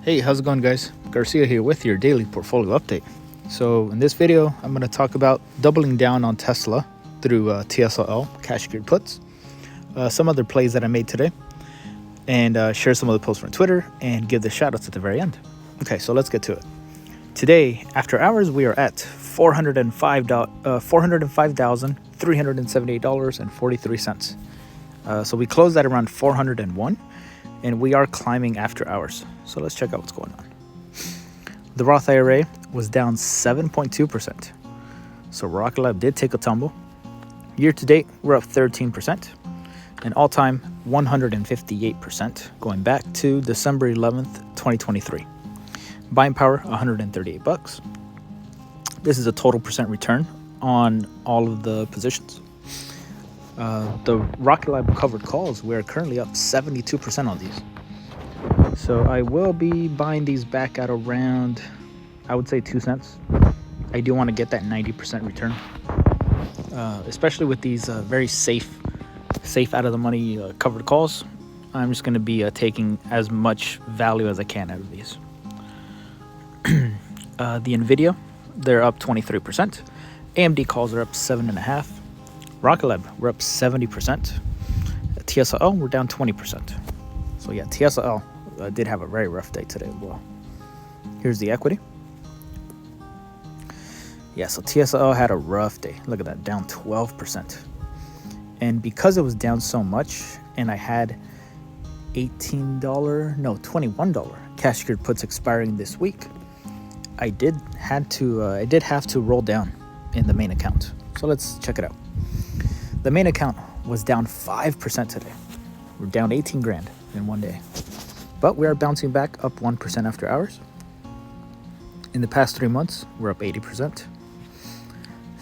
Hey, how's it going, guys? Garcia here with your daily portfolio update. So in this video, I'm going to talk about doubling down on Tesla through TSLL, cash secured puts, some other plays that I made today, and share some of the posts from Twitter and give the shoutouts at the very end. Okay, so let's get to it. Today, after hours, we are at $405,378.43. So we closed at around 401, and we are climbing after hours. So let's check out what's going on. The Roth IRA was down 7.2%. So RKLB did take a tumble. Year to date, we're up 13%, and all-time 158%, going back to December 11th, 2023. Buying power, $138. This is a total percent return on all of the positions. The RKLB covered calls, we're currently up 72% on these. So I will be buying these back at around, I would say 2 cents. I do want to get that 90% return, especially with these very safe out of the money covered calls. I'm just going to be taking as much value as I can out of these. The NVDA, they're up 23%. AMD calls are up 7.5%. RKLB, we're up 70%. TSLL, we're down 20%. So yeah, TSLL did have a very rough day today as well. Here's the equity. Yeah, so TSLL had a rough day. Look at that, down 12%. And because it was down so much, and I had $21 cash secured puts expiring this week, I did have to roll down in the main account. So let's check it out. The main account was down 5% today. We're down 18 grand in one day. But we are bouncing back up 1% after hours. In the past 3 months, we're up 80%.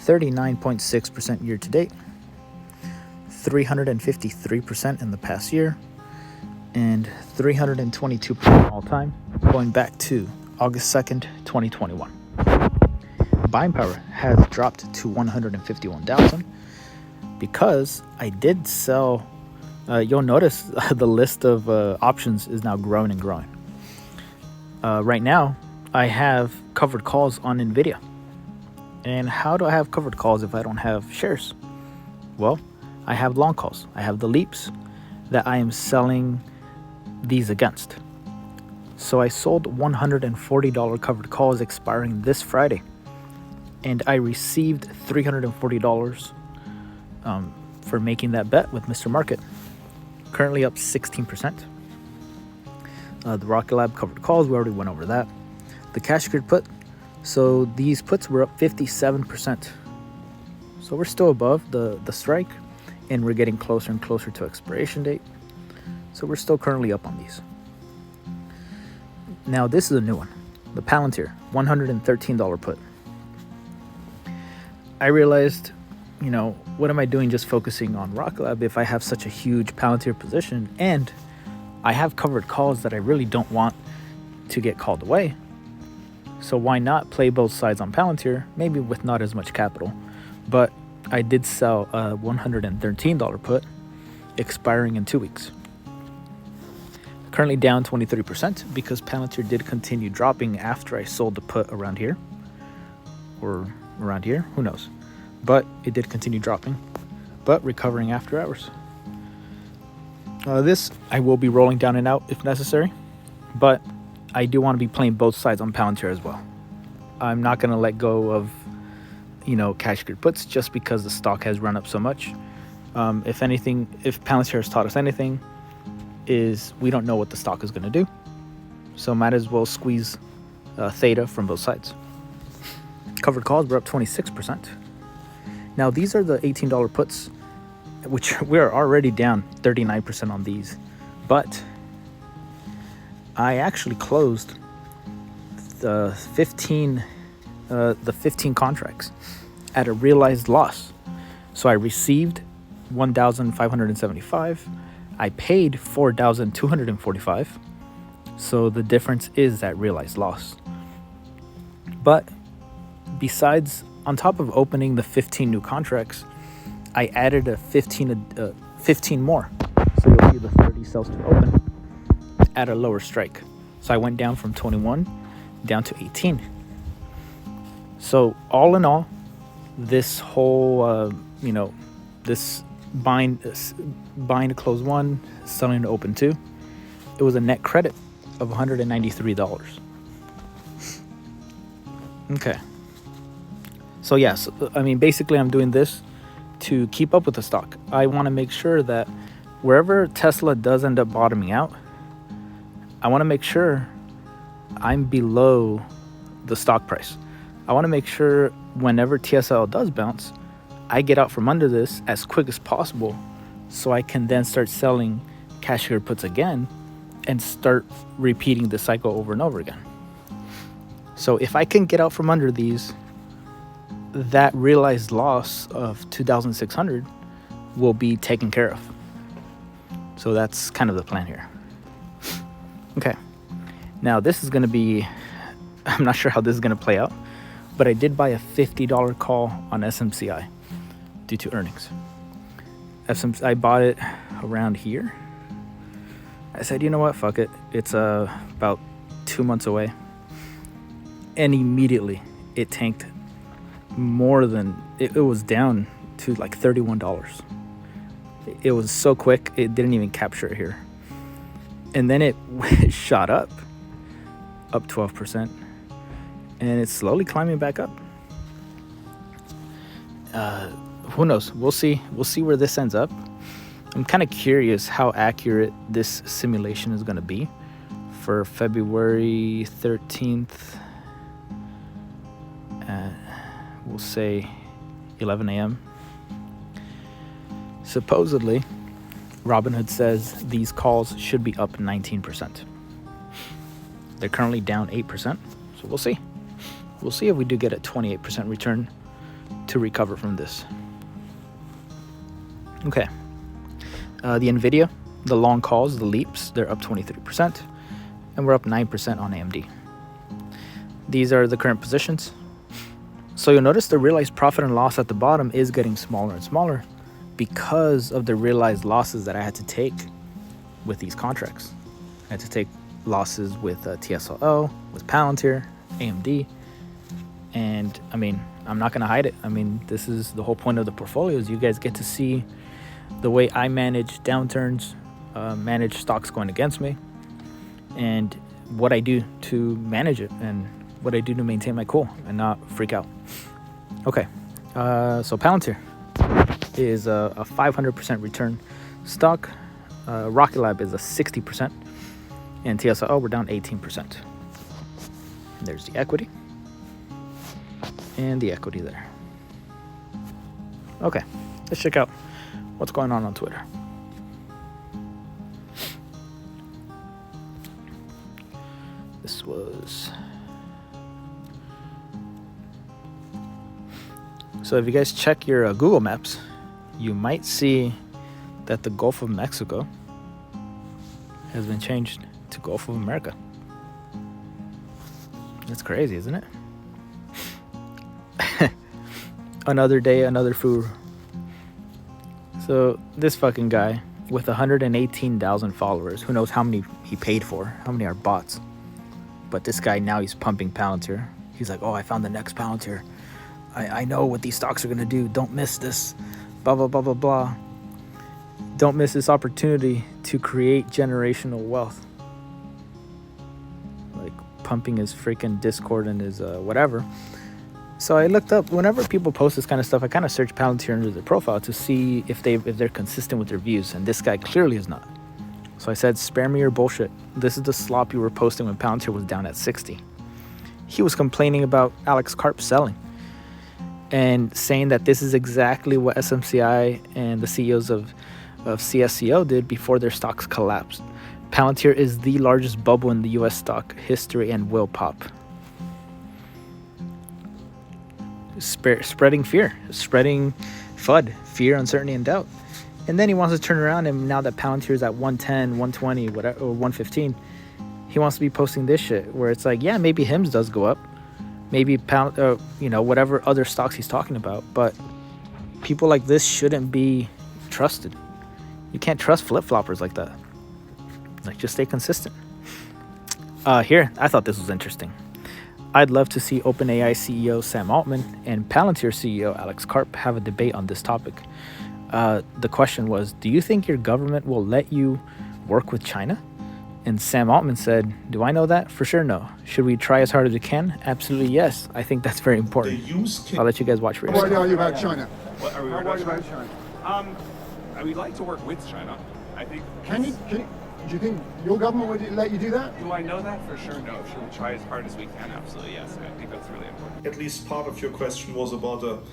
39.6% year to date. 353% in the past year. And 322% all time, going back to August 2nd, 2021. Buying power has dropped to 151,000 because I did sell. You'll notice the list of options is now growing and growing. Right now, I have covered calls on NVDA. And how do I have covered calls if I don't have shares? Well, I have long calls. I have the leaps that I am selling these against. So I sold $140 covered calls expiring this Friday, and I received $340 for making that bet with Mr. Market. Currently up 16%. The RKLB covered calls, we already went over that. The cash secured put, so these puts were up 57%. So we're still above the strike, and we're getting closer and closer to expiration date. So we're still currently up on these. Now this is a new one, the Palantir $113 put. I realized, what am I doing just focusing on RKLB if I have such a huge Palantir position, and I have covered calls that I really don't want to get called away. So why not play both sides on Palantir, maybe with not as much capital. But I did sell a $113 put expiring in 2 weeks. Currently down 23% because Palantir did continue dropping after I sold the put around here. Or around here, who knows. But it did continue dropping, but recovering after hours. This I will be rolling down and out if necessary, but I do want to be playing both sides on Palantir as well. I'm not going to let go of cash secured puts just because the stock has run up so much. If anything, if Palantir has taught us anything, is we don't know what the stock is going to do, so might as well squeeze theta from both sides. Covered calls were up 26%. Now these are the $18 puts, which we're already down 39% on these, but I actually closed the 15 contracts at a realized loss. So I received 1,575. I paid 4,245. So the difference is that realized loss. But besides, on top of opening the 15 new contracts, I added a 15 more. So you'll see the 30 cells to open at a lower strike. So I went down from 21 down to 18. So all in all, this whole, this buying to close 1, selling to open 2, it was a net credit of $193. Okay. So yes, I mean, basically I'm doing this to keep up with the stock. I want to make sure that wherever Tesla does end up bottoming out, I want to make sure I'm below the stock price. I want to make sure whenever TSLL does bounce, I get out from under this as quick as possible so I can then start selling cashier puts again and start repeating the cycle over and over again. So if I can get out from under these, that realized loss of 2,600 will be taken care of. So that's kind of the plan here. Okay. Now this is going to be, I'm not sure how this is going to play out, but I did buy a $50 call on SMCI due to earnings. I bought it around here. I said, you know what, fuck it. It's about 2 months away. And immediately it tanked more than, it was down to like $31. It was so quick, it didn't even capture it here. And then it shot up 12%. And it's slowly climbing back up. Who knows? We'll see. We'll see where this ends up. I'm kind of curious how accurate this simulation is going to be for February 13th at, we'll say, 11 a.m. Supposedly, Robinhood says these calls should be up 19%. They're currently down 8%, so we'll see. We'll see if we do get a 28% return to recover from this. Okay. The NVDA, the long calls, the leaps, they're up 23%, and we're up 9% on AMD. These are the current positions. So you'll notice the realized profit and loss at the bottom is getting smaller and smaller because of the realized losses that I had to take with these contracts. I had to take losses with TSLL, with Palantir, AMD, and I mean, I'm not going to hide it. I mean, this is the whole point of the portfolio, is you guys get to see the way I manage downturns, manage stocks going against me, and what I do to manage it, and what I do to maintain my cool and not freak out. Okay, so Palantir is a 500% return stock. RKLB is a 60%, and TSLL, we're down 18%. There's the equity, and the equity there. Okay, let's check out what's going on Twitter. This was... So if you guys check your Google Maps, you might see that the Gulf of Mexico has been changed to Gulf of America. That's crazy, isn't it? Another day, another food. So this fucking guy with 118,000 followers, who knows how many he paid for, how many are bots. But this guy, now he's pumping Palantir. He's like, oh, I found the next Palantir. I know what these stocks are going to do. Don't miss this. Blah, blah, blah, blah, blah. Don't miss this opportunity to create generational wealth. Like pumping his freaking Discord and his whatever. So I looked up, whenever people post this kind of stuff, I kind of search Palantir under their profile to see if they're consistent with their views. And this guy clearly is not. So I said, spare me your bullshit. This is the slop you were posting when Palantir was down at 60. He was complaining about Alex Karp selling and saying that this is exactly what SMCI and the CEOs of CSCO did before their stocks collapsed. Palantir is the largest bubble in the US stock history and will pop. Spreading fear, spreading FUD, fear, uncertainty, and doubt. And then he wants to turn around, and now that Palantir is at 110, 120, whatever, or 115, he wants to be posting this shit where it's like, yeah, maybe HIMS does go up, maybe whatever other stocks he's talking about, but people like this shouldn't be trusted. You can't trust flip-floppers like that. Like, just stay consistent. Here, I thought this was interesting. I'd love to see OpenAI CEO Sam Altman and Palantir CEO Alex Karp have a debate on this topic. The question was, do you think your government will let you work with China? And Sam Altman said, do I know that? For sure, no. Should we try as hard as we can? Absolutely, yes. I think that's very important. I'll let you guys watch for yourself. How worried are you about China? What, are we How worried about China? We'd like to work with China. I think. Do you think your government would let you do that? Do I know that for sure? No. Should we try as hard as we can? Absolutely, yes. I think that's really important. At least part of your question was about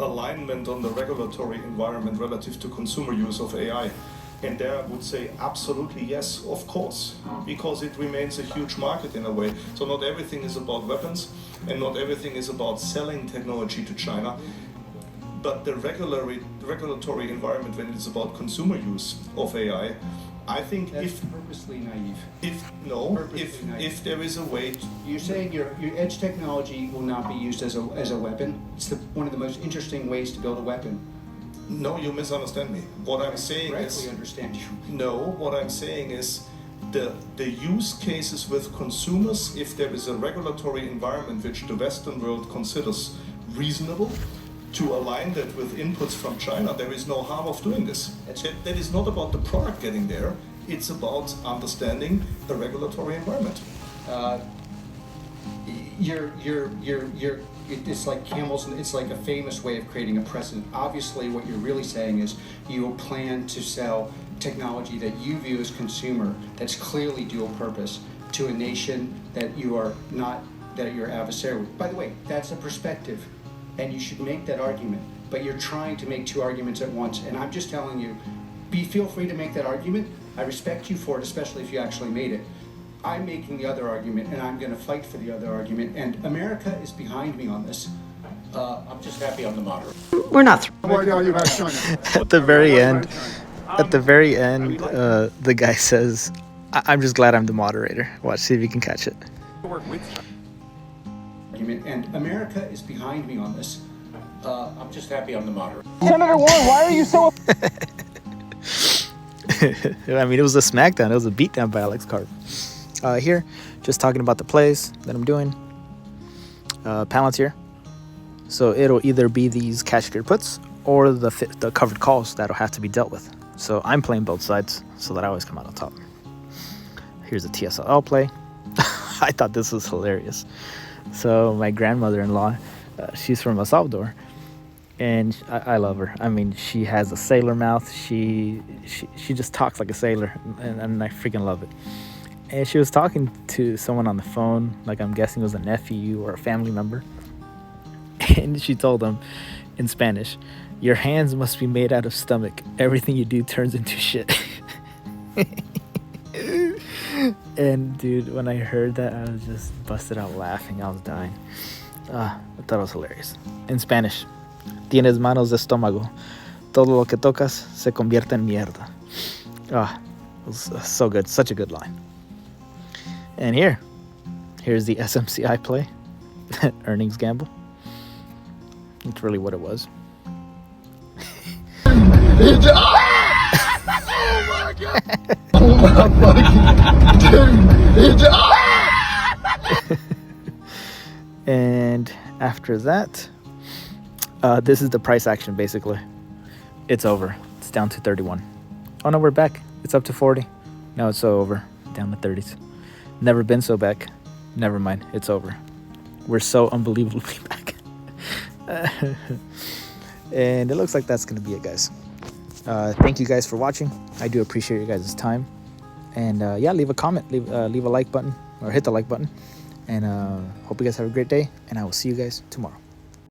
alignment on the regulatory environment relative to consumer use of AI. And there I would say absolutely yes, of course, because it remains a huge market in a way. So not everything is about weapons and not everything is about selling technology to China. But the regulatory environment when it's about consumer use of AI, I think That's purposely naive. if there is a way to, You're saying your edge technology will not be used as a weapon. It's one of the most interesting ways to build a weapon. no, you misunderstand me. What I'm saying Correctly is, understand you. no, what I'm saying is the use cases with consumers, if there is a regulatory environment which the Western world considers reasonable, to align that with inputs from China, there is no harm of doing this. That is not about the product getting there, it's about understanding the regulatory environment. It's like camels, it's like a famous way of creating a precedent. Obviously, what you're really saying is you will plan to sell technology that you view as consumer that's clearly dual purpose to a nation that you are not, that you're adversary with. By the way, that's a perspective. And you should make that argument, but you're trying to make two arguments at once. And I'm just telling you, feel free to make that argument. I respect you for it, especially if you actually made it. I'm making the other argument, and I'm going to fight for the other argument. And America is behind me on this. I'm just happy I'm the moderator. We're not. How worried are you about China? At the very end, the guy says, I'm just glad I'm the moderator. Watch, see if you can catch it. To work with China. And America is behind me on this. I'm just happy I'm the moderator. Senator Warren, why are you so... I mean, it was a smackdown. It was a beatdown by Alex Karp. Here, just talking about the plays that I'm doing. Palantir. So it'll either be these cash secured puts or the covered calls that'll have to be dealt with. So I'm playing both sides so that I always come out on top. Here's a TSLL play. I thought this was hilarious. So my grandmother-in-law, she's from El Salvador, and I love her. I mean, she has a sailor mouth. She just talks like a sailor, and I freaking love it. And she was talking to someone on the phone, like I'm guessing it was a nephew or a family member, and she told them in Spanish, "Your hands must be made out of stomach. Everything you do turns into shit." And dude, when I heard that, I was just busted out laughing. I was dying. I thought it was hilarious. In Spanish, tienes manos de estómago. Todo lo que tocas se convierte en mierda. It was so good. Such a good line. And here's the SMCI play. Earnings gamble. That's really what it was. And after that, this is the price action basically. It's over. It's down to 31. Oh no, we're back. It's up to 40. No, it's so over. Down to 30s. Never been so back. Never mind. It's over. We're so unbelievably back. And it looks like that's going to be it, guys. Thank you guys for watching. I do appreciate your guys' time. And yeah, leave a comment, leave a like button, or hit the like button. And hope you guys have a great day. And I will see you guys tomorrow.